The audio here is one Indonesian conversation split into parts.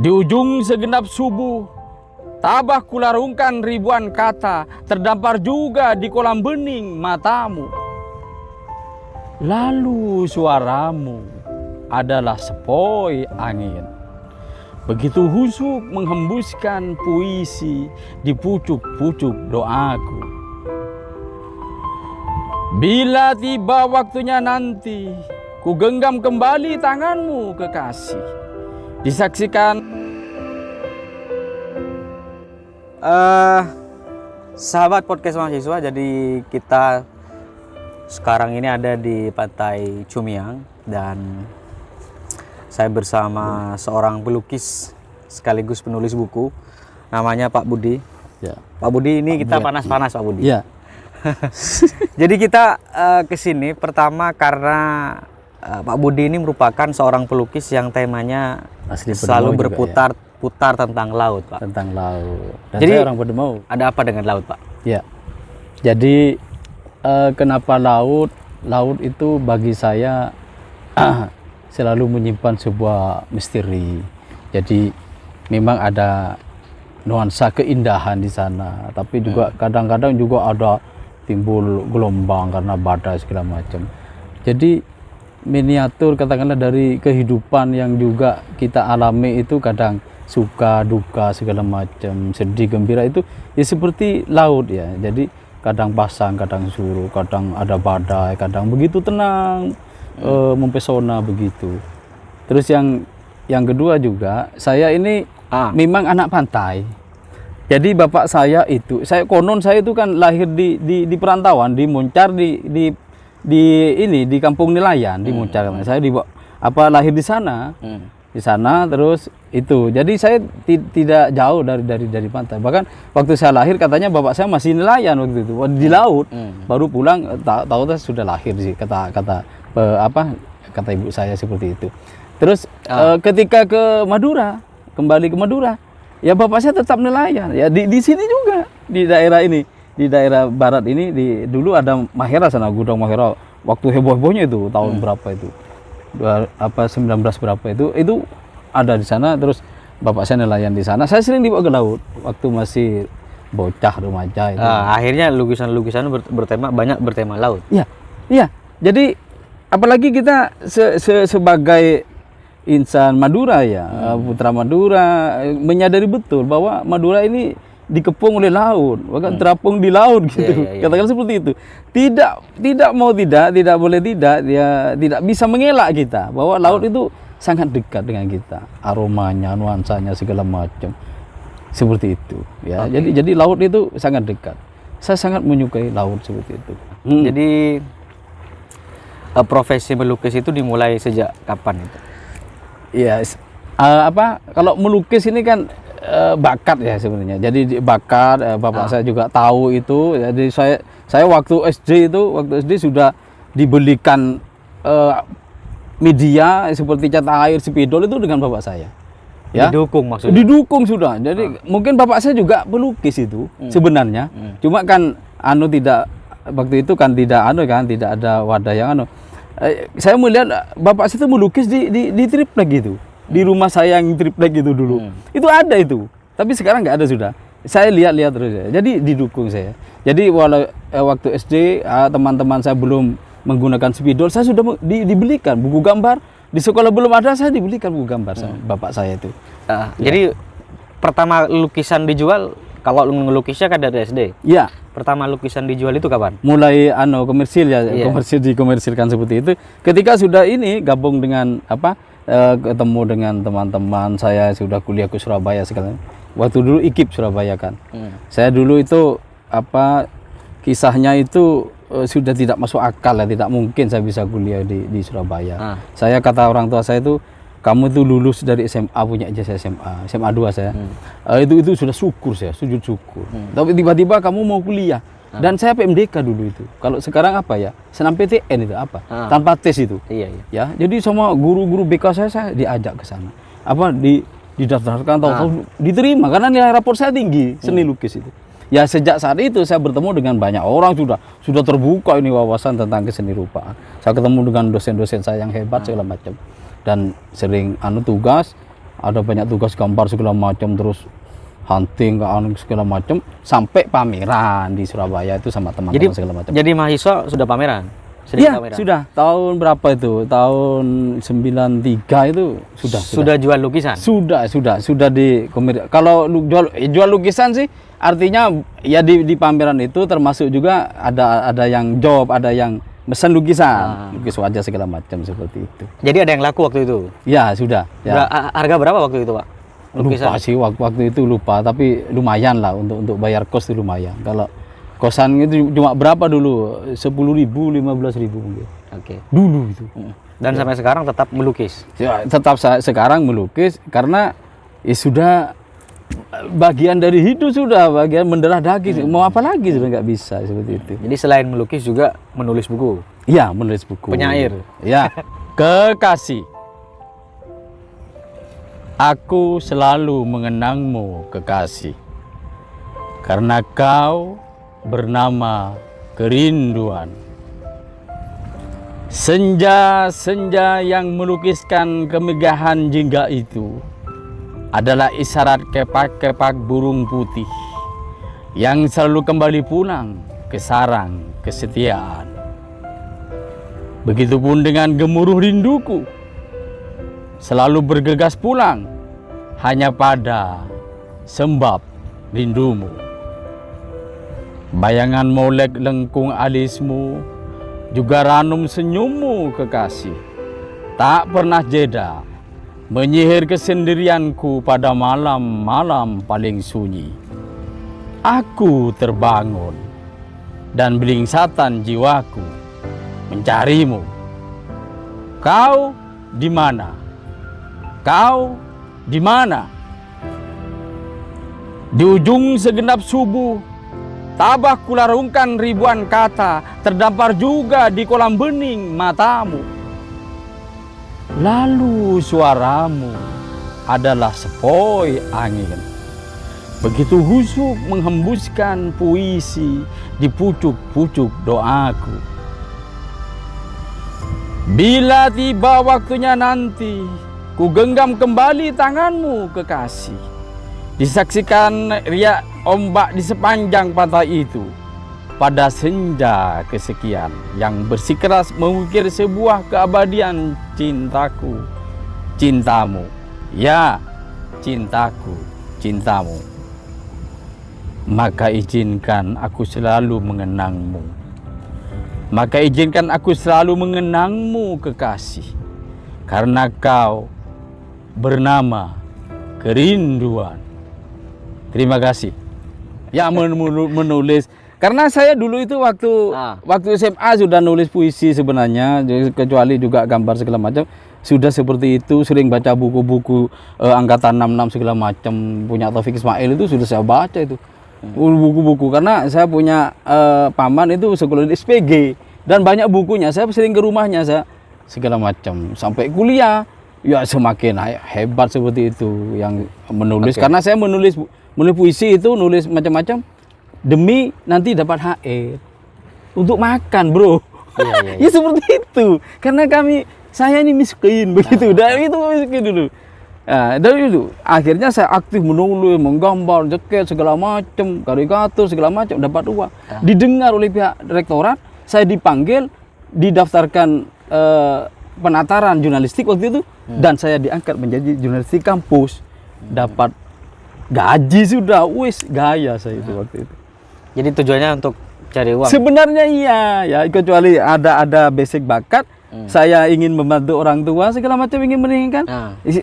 Di ujung segenap subuh, tabah kularungkan ribuan kata, terdampar juga di kolam bening matamu. Lalu suaramu adalah sepoi angin, begitu husuk menghembuskan puisi di pucuk-pucuk doaku. Bila tiba waktunya nanti, ku genggam kembali tanganmu kekasih. Disaksikan sahabat podcast mahasiswa, jadi kita sekarang ini ada di Pantai Cumiang dan saya bersama seorang pelukis sekaligus penulis buku, namanya Pak Budi. ya, Pak Budi ini kita panas-panas Pak Budi. ya, Jadi kita kesini pertama karena Pak Budi ini merupakan seorang pelukis yang temanya Asli selalu Podemau juga, berputar tentang laut, Pak. tentang laut. Dan Jadi saya orang Podemau. ada apa dengan laut, Pak? Ya, jadi kenapa laut? Laut itu bagi saya selalu menyimpan sebuah misteri. Jadi memang ada nuansa keindahan di sana, tapi juga kadang-kadang juga ada timbul gelombang karena badai segala macam. Jadi miniatur katakanlah dari kehidupan yang juga kita alami itu kadang suka duka segala macam, sedih gembira itu ya seperti laut ya. Jadi kadang pasang, kadang surut, kadang ada badai, kadang begitu tenang, mempesona begitu. Terus yang kedua juga, saya ini memang anak pantai. Jadi bapak saya itu, saya itu kan lahir di perantauan, di Muncar, di kampung nelayan, di Muncar. Saya lahir di sana. Di sana terus itu. Jadi saya tidak jauh dari pantai. Bahkan waktu saya lahir katanya bapak saya masih nelayan waktu itu di laut. Baru pulang tahu sudah lahir sih, kata ibu saya seperti itu. Terus ketika kembali ke Madura, ya bapak saya tetap nelayan. Ya di sini juga, di daerah ini, di daerah barat ini, dulu ada Mahera sana, gudang Mahera. Waktu heboh-hebohnya itu tahun berapa itu? 19 berapa itu ada di sana. Terus bapak saya nelayan di sana. Saya sering dibawa ke laut waktu masih bocah remaja itu. Akhirnya lukisan-lukisan banyak bertema laut. Iya. Jadi apalagi kita sebagai insan Madura ya, putra Madura, menyadari betul bahwa Madura ini dikepung oleh laut, bahkan terapung di laut gitu. Katakan seperti itu. Tidak boleh tidak, dia tidak bisa mengelak kita bahwa laut itu sangat dekat dengan kita, aromanya, nuansanya segala macam. Seperti itu ya. Jadi laut itu sangat dekat. Saya sangat menyukai laut seperti itu. Jadi profesi melukis itu dimulai sejak kapan itu? Iya, kalau melukis ini kan bakat ya sebenarnya. Jadi bakat, bapak saya juga tahu itu. Jadi saya waktu SD sudah dibelikan media seperti cetak air, spidol itu dengan bapak saya. Ya. Didukung maksudnya? Didukung sudah. Jadi mungkin bapak saya juga pelukis itu sebenarnya. Cuma kan tidak waktu itu kan tidak ada wadah yang saya melihat bapak saya itu melukis di triplek gitu. Di rumah saya yang triplek itu dulu. Itu ada itu. Tapi sekarang nggak ada sudah. Saya lihat terus ya. Jadi didukung saya. Jadi waktu SD teman-teman saya belum menggunakan spidol, saya sudah dibelikan buku gambar. Di sekolah belum ada, saya dibelikan buku gambar sama bapak saya itu. Jadi pertama lukisan dijual, kalau ngelukisnya kan dari SD. Iya. Pertama lukisan dijual itu kapan? Mulai komersil ya, dikomersilkan seperti itu. Ketika sudah ini gabung dengan ketemu dengan teman-teman saya, sudah kuliah ke Surabaya sekalian. Waktu dulu IKIP Surabaya kan. Saya dulu itu kisahnya itu sudah tidak masuk akal ya, tidak mungkin saya bisa kuliah di Surabaya. Saya kata orang tua saya itu, kamu itu lulus dari SMA, punya ijazah SMA 2 saya. Itu sudah syukur saya, sujud syukur. Tapi tiba-tiba kamu mau kuliah. Dan saya PMDK dulu itu. Kalau sekarang apa ya? Senam PTN itu apa? Tanpa tes itu. Iya. Ya, jadi sama guru-guru BK saya diajak ke sana. Didaftarkan tahu diterima karena nilai rapor saya tinggi seni lukis itu. Ya sejak saat itu saya bertemu dengan banyak orang, sudah terbuka ini wawasan tentang keseni rupaan. Saya ketemu dengan dosen-dosen saya yang hebat segala macam. Dan sering tugas ada banyak tugas gambar segala macam, terus hunting segala macam, sampai pameran di Surabaya itu sama teman-teman segala macam. Jadi mahasiswa sudah pameran? Iya, sudah. Tahun berapa itu? Tahun 93 itu sudah jual lukisan? Sudah di kalau jual lukisan sih artinya ya di pameran itu termasuk juga ada yang job, ada yang mesen lukisan, lukis wajah segala macam seperti itu. Jadi ada yang laku waktu itu? Ya, sudah. Ya. Harga berapa waktu itu, Pak? Lukisan? Lupa sih waktu itu lupa, tapi lumayan lah untuk bayar kos itu lumayan. Kalau kosan itu cuma berapa dulu? 10.000, 15.000 mungkin. Oke. Dulu itu. Dan sampai sekarang tetap melukis? Ya, tetap sekarang melukis karena ya sudah bagian dari hidup, sudah bagian mendarah daging. Mau apa lagi sudah nggak bisa seperti itu. Jadi selain melukis juga menulis buku? Iya, menulis buku. Penyair? Ya. Kekasih, aku selalu mengenangmu kekasih, karena kau bernama kerinduan. Senja-senja yang melukiskan kemegahan jingga itu adalah isyarat kepak-kepak burung putih yang selalu kembali pulang ke sarang kesetiaan. Begitupun dengan gemuruh rinduku, selalu bergegas pulang hanya pada sebab rindumu. Bayangan molek lengkung alismu, juga ranum senyummu kekasih, tak pernah jeda menyihir kesendirianku pada malam-malam paling sunyi. Aku terbangun dan belingsatan jiwaku mencarimu. Kau di mana? Kau di mana? Di ujung segenap subuh, tabah kularungkan ribuan kata, terdampar juga di kolam bening matamu. Lalu suaramu adalah sepoi angin, begitu husuk menghembuskan puisi di pucuk-pucuk doaku. Bila tiba waktunya nanti, ku genggam kembali tanganmu kekasih, disaksikan riak ombak di sepanjang pantai itu. Pada senja kesekian yang bersikeras mengukir sebuah keabadian cintaku, cintamu. Ya, cintaku, cintamu. Maka izinkan aku selalu mengenangmu. Maka izinkan aku selalu mengenangmu kekasih, karena kau bernama kerinduan. Terima kasih. Ya, menulis. Karena saya dulu itu waktu SMA sudah nulis puisi sebenarnya, kecuali juga gambar segala macam. Sudah seperti itu, sering baca buku-buku angkatan 66 segala macam, punya Taufik Ismail itu sudah saya baca itu. Buku-buku, karena saya punya paman itu sekolah di SPG dan banyak bukunya. Saya sering ke rumahnya saya segala macam sampai kuliah. Ya semakin hebat seperti itu yang menulis. Karena saya menulis puisi itu, nulis macam-macam demi nanti dapat HR untuk makan, bro. Ya seperti itu. Karena saya ini miskin begitu. Dari itu miskin dulu. Nah, dari itu akhirnya saya aktif menulis, menggambar, jaket segala macam, karikatur segala macam, dapat uang. Didengar oleh pihak rektorat, saya dipanggil, didaftarkan penataran jurnalistik waktu itu, dan saya diangkat menjadi jurnalistik kampus. Dapat gaji sudah, wis gaya saya itu waktu itu. Jadi tujuannya untuk cari uang? Sebenarnya iya, ya, kecuali ada basic bakat, saya ingin membantu orang tua segala macam, ingin meninggikan.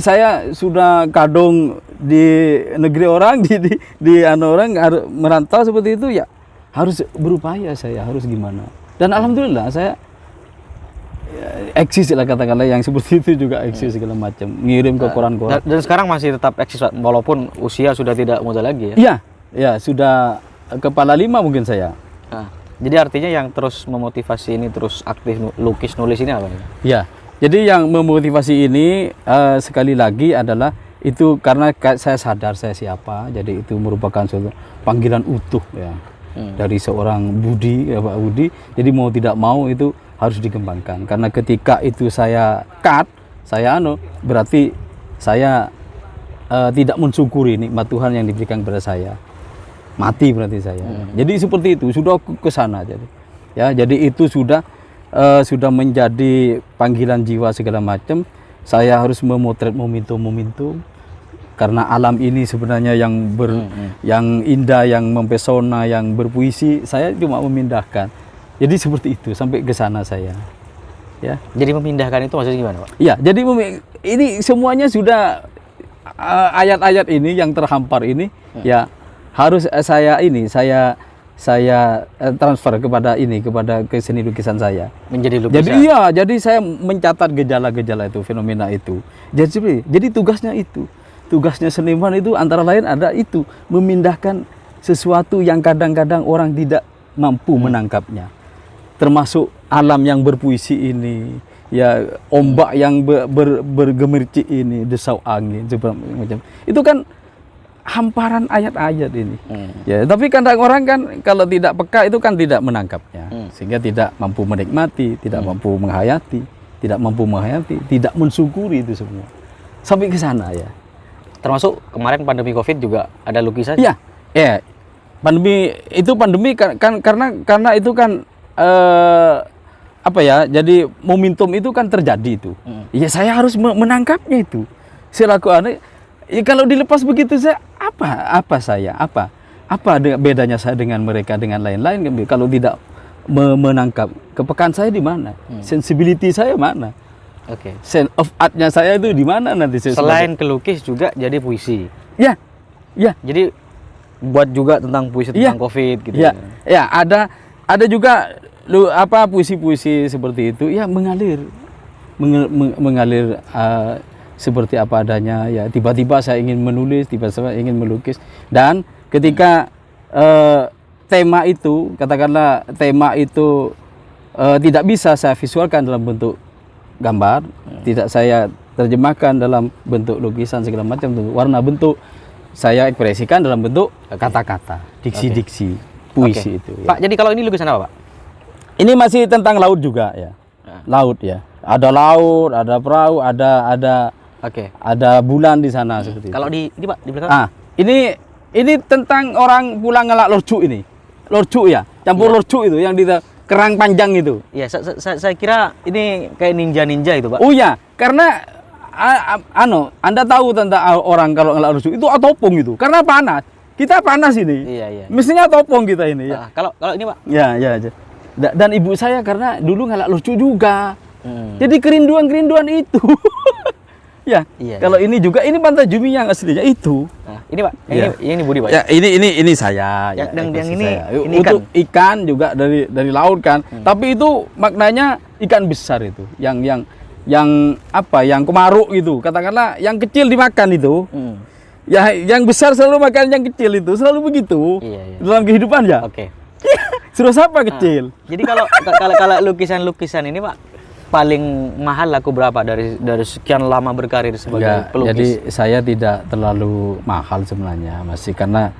Saya sudah kadung di negeri orang, di orang merantau seperti itu, ya harus berupaya, saya harus gimana. Dan alhamdulillah saya eksis lah, katakanlah yang seperti itu juga eksis segala macam, ngirim ke koran-koran. Dan sekarang masih tetap eksis, walaupun usia sudah tidak muda lagi ya? Iya, ya sudah kepala 5 mungkin saya. Jadi artinya yang terus memotivasi ini terus aktif lukis nulis ini apa ya? Ya, jadi yang memotivasi ini sekali lagi adalah itu karena saya sadar saya siapa, jadi itu merupakan suatu panggilan utuh ya dari seorang Budi, ya Pak Budi. Jadi mau tidak mau itu harus dikembangkan, karena ketika itu saya cut, berarti saya tidak mensyukuri nikmat Tuhan yang diberikan kepada saya, mati berarti saya. Jadi seperti itu, sudah ke sana jadi. Ya, jadi itu sudah menjadi panggilan jiwa segala macam. Saya harus memotret momentum karena alam ini sebenarnya yang indah, yang mempesona, yang berpuisi. Saya cuma memindahkan. Jadi seperti itu sampai ke sana saya. Ya. Jadi memindahkan itu maksudnya gimana, Pak? Ya, jadi ini semuanya sudah ayat-ayat ini yang terhampar ini ya harus saya transfer ke seni lukisan saya. Menjadi lukisan. Jadi jadi saya mencatat gejala-gejala itu, fenomena itu. Jadi tugasnya seniman itu antara lain ada itu, memindahkan sesuatu yang kadang-kadang orang tidak mampu menangkapnya. Termasuk alam yang berpuisi ini, ya ombak yang bergemercik ini, desau angin macam. Itu kan hamparan ayat-ayat ini. Ya, tapi kadang orang kan kalau tidak peka itu kan tidak menangkapnya, sehingga tidak mampu menikmati, tidak mampu menghayati, tidak mensyukuri itu semua. Sampai ke sana ya. Termasuk kemarin pandemi Covid juga ada lukisan. Iya. Ya. Pandemi kan karena itu kan jadi momentum itu kan terjadi itu. Ya saya harus menangkapnya itu. Selaku anak, ya kalau dilepas begitu saya apa bedanya saya dengan mereka dengan lain-lain kalau tidak menangkap kepekaan saya di mana, sensibility saya mana, sense of artnya saya itu di mana nanti. Selain kelukis juga jadi puisi. Ya. Jadi buat juga tentang puisi tentang Covid gitu. Ya, ada juga puisi-puisi seperti itu ya mengalir seperti apa adanya ya. Tiba-tiba saya ingin menulis, tiba-tiba saya ingin melukis, dan ketika tema itu tidak bisa saya visualkan dalam bentuk gambar, tidak saya terjemahkan dalam bentuk lukisan segala macam, warna bentuk saya ekspresikan dalam bentuk kata-kata, diksi-diksi puisi itu ya. Pak, jadi kalau ini lukisan apa, Pak? Ini masih tentang laut juga ya. Laut ya. Ada laut, ada perahu, ada bulan di sana seperti itu. Kalau ini Pak di belakang. Ini tentang orang pulang ngelak lorcu ini. Lorcu ya, campur lorcu itu yang di kerang panjang itu. Iya, saya kira ini kayak ninja itu, Pak. Oh ya, karena Anda tahu tentang orang kalau ngelak lorcu itu otopong itu. Karena panas. Kita panas ini. Iya. Mestinya otopong kita ini ya. Kalau ini, Pak. Ya. Dan ibu saya karena dulu ngelak lucu juga, jadi kerinduan itu. Ya. Kalau ini juga, ini Pantai Jumiang aslinya itu. Nah, ini Pak, ini Budi Pak. Ya, ini saya. Yang ini untuk ikan juga dari laut kan. Tapi itu maknanya ikan besar itu, yang kemaruk gitu. Katakanlah yang kecil dimakan itu. Ya, yang besar selalu makan yang kecil itu, selalu begitu. Iya. Dalam kehidupan ya. Suruh siapa kecil? Jadi kalau lukisan ini Pak, paling mahal laku berapa dari sekian lama berkarir sebagai pelukis? Jadi saya tidak terlalu mahal sebenarnya, masih karena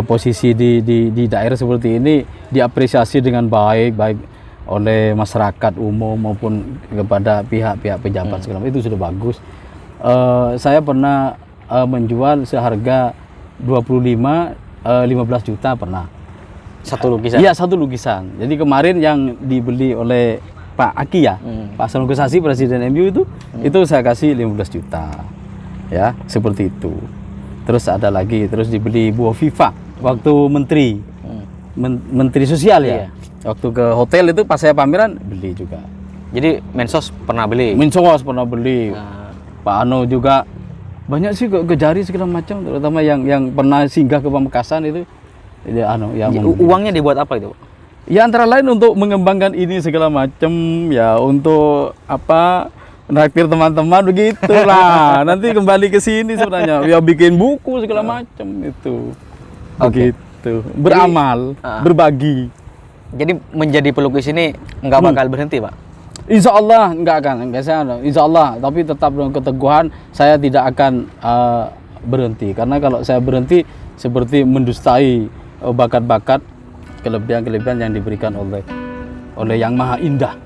posisi di daerah seperti ini diapresiasi dengan baik oleh masyarakat umum maupun kepada pihak-pihak pejabat segala macam, itu sudah bagus. Saya pernah menjual seharga 15 juta pernah. Satu lukisan? Iya, satu lukisan. Jadi kemarin yang dibeli oleh Pak Aki ya, Pak Hasan Kusasi, Presiden MU itu saya kasih 15 juta. Ya, seperti itu. Terus ada lagi, terus dibeli Bu Hovifa waktu Menteri Sosial ya. Waktu ke hotel itu pas saya pameran beli juga. Jadi Mensos pernah beli? Mensos pernah beli. Pak Ano juga banyak sih ke jari segala macam, terutama yang pernah singgah ke Pamekasan itu. Uangnya dibuat apa itu? Ya antara lain untuk mengembangkan ini segala macam ya, untuk naktir teman-teman begitulah. Nanti kembali ke sini sebenarnya ya, bikin buku segala macam itu. Begitu. Beramal, berbagi. Jadi menjadi pelukis ini nggak bakal berhenti, Pak? Insya Allah insya Allah, tapi tetap dengan keteguhan saya tidak akan berhenti, karena kalau saya berhenti seperti mendustai bakat-bakat, kelebihan-kelebihan yang diberikan oleh Yang Maha Indah.